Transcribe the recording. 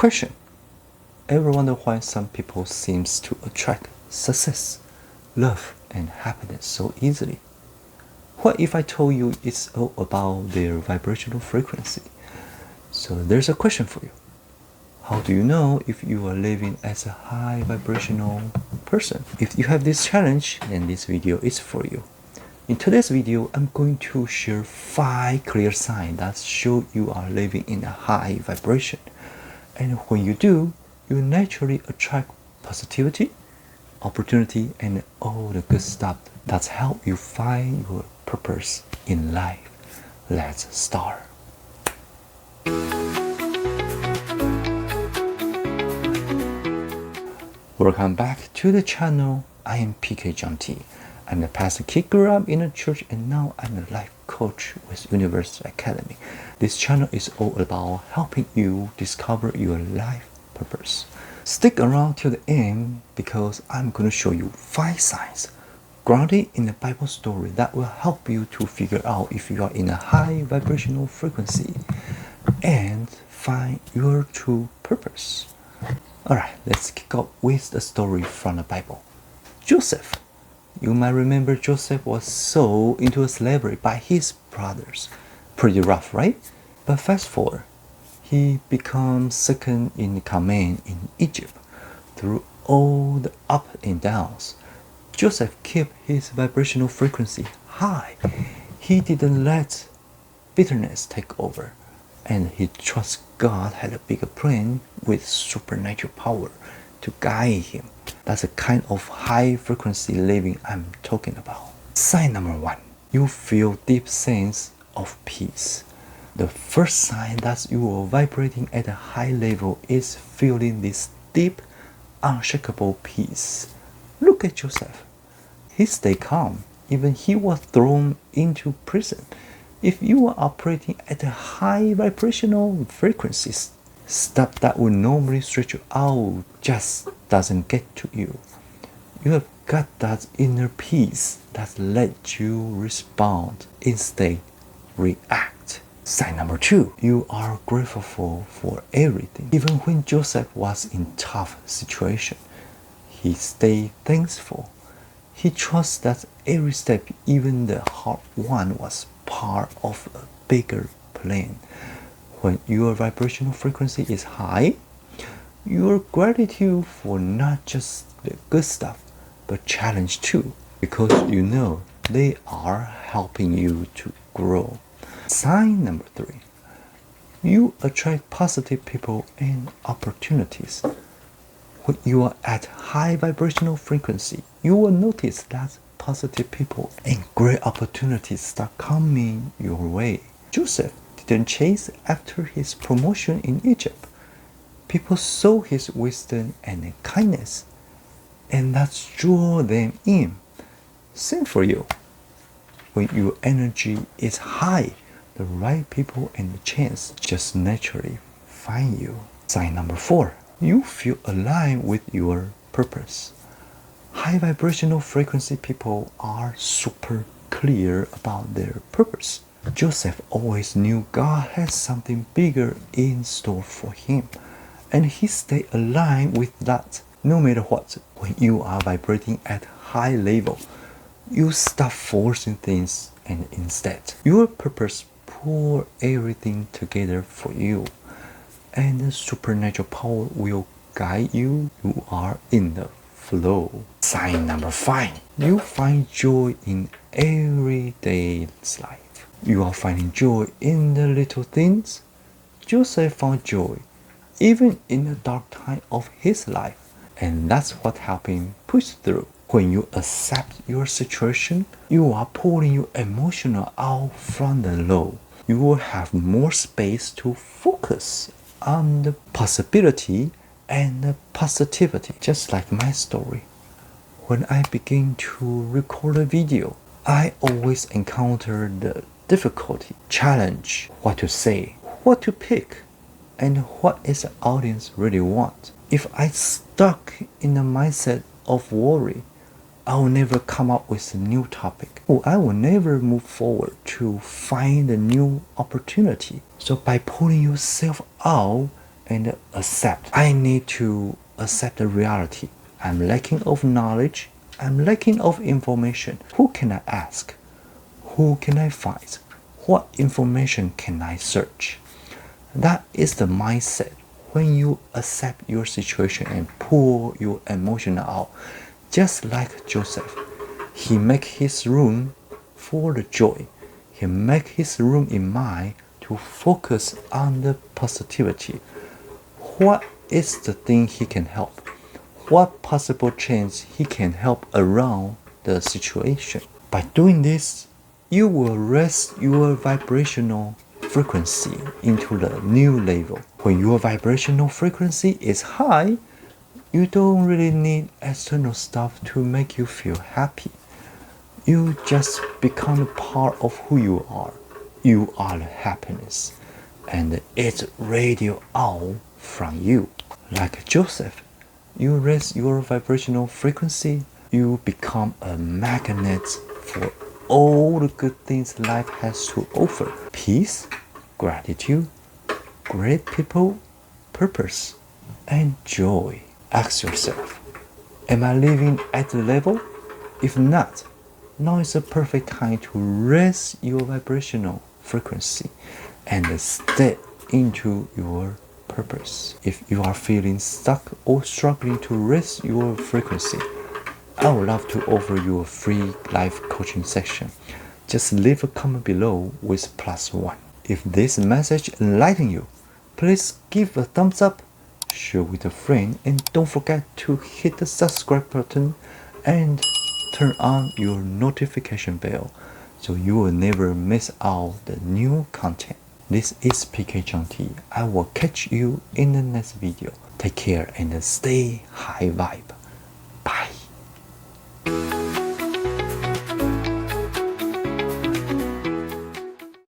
Question. Ever wonder why some people seems to attract success, love, and happiness so easily? What if I told you it's all about their vibrational frequency? So there's a question for you. How do you know if you are living as a high vibrational person? If you have this challenge, then this video is for you. In today's video, I'm going to share 5 clear signs that show you are living in a high vibration. And when you do, you naturally attract positivity, opportunity, and all the good stuff that help you find your purpose in life. Let's start. Welcome back to the channel. I am PK John T. I'm the pastor kid, grew up in a church, and now I'm a life coach with University Academy. This channel is all about helping you discover your life purpose. Stick around till the end because I'm going to show you 5 signs grounded in a Bible story that will help you to figure out if you are in a high vibrational frequency and find your true purpose. Alright, let's kick off with the story from the Bible. Joseph. You might remember Joseph was sold into slavery by his brothers. Pretty rough, right? But fast forward, he becomes second in command in Egypt. Through all the ups and downs, Joseph kept his vibrational frequency high. He didn't let bitterness take over, and he trusts God had a bigger plan with supernatural power to guide him. That's the kind of high frequency living I'm talking about. Sign number 1. You feel deep sense of peace. The first sign that you are vibrating at a high level is feeling this deep, unshakable peace. Look at Joseph. He stayed calm, even he was thrown into prison. If you are operating at a high vibrational frequencies, stuff that would normally stretch you out just doesn't get to you. You have got that inner peace that lets you respond instead react. Sign number 2. You are grateful for everything. Even when Joseph was in tough situation, he stayed thankful. He trusts that every step, even the hard one, was part of a bigger plan. When your vibrational frequency is high, your gratitude for not just the good stuff, but challenge too, because you know they are helping you to grow. Sign number 3. You attract positive people and opportunities. When you are at high vibrational frequency, you will notice that positive people and great opportunities start coming your way. Joseph didn't chase after his promotion in Egypt. People saw his wisdom and kindness, and that drew them in. Same for you. When your energy is high, the right people and the chance just naturally find you. Sign number 4. You feel aligned with your purpose. High vibrational frequency people are super clear about their purpose. Joseph always knew God had something bigger in store for him, and he stayed aligned with that no matter what. When you are vibrating at high level, you stop forcing things, and instead your purpose pour everything together for you, and the supernatural power will guide you. You are in the flow. Sign number 5. You find joy in everyday life. You are finding joy in the little things. Joseph found joy even in the dark time of his life, and that's what helped him push through. When you accept your situation, you are pulling your emotional out from the low. You will have more space to focus on the possibility and the positivity. Just like my story. When I begin to record a video, I always encounter the difficulty, challenge, what to say, what to pick, and what is the audience really want. If I stuck in the mindset of worry, I will never come up with a new topic. I will never move forward to find a new opportunity. So by pulling yourself out and accept. I need to accept the reality. I'm lacking of knowledge. I'm lacking of information. Who can I ask? Who can I find? What information can I search? That is the mindset. When you accept your situation and pour your emotion out, just like Joseph, he make his room for the joy. He make his room in mind to focus on the positivity. What is the thing he can help? What possible change he can help around the situation? By doing this, you will raise your vibrational frequency into the new level. When your vibrational frequency is high, you don't really need external stuff to make you feel happy. You just become a part of who you are. You are the happiness, and it's radio out from you. Like Joseph, you raise your vibrational frequency, you become a magnet for all the good things life has to offer. Peace, gratitude, great people, purpose, and joy. Ask yourself, am I living at the level? If not, now is the perfect time to raise your vibrational frequency and step into your purpose. If you are feeling stuck or struggling to raise your frequency, I would love to offer you a free life coaching session. Just leave a comment below with +1. If this message enlightened you, please give a thumbs up, share with a friend, and don't forget to hit the subscribe button and turn on your notification bell so you will never miss out the new content. This is PK John T. I will catch you in the next video. Take care and stay high vibe.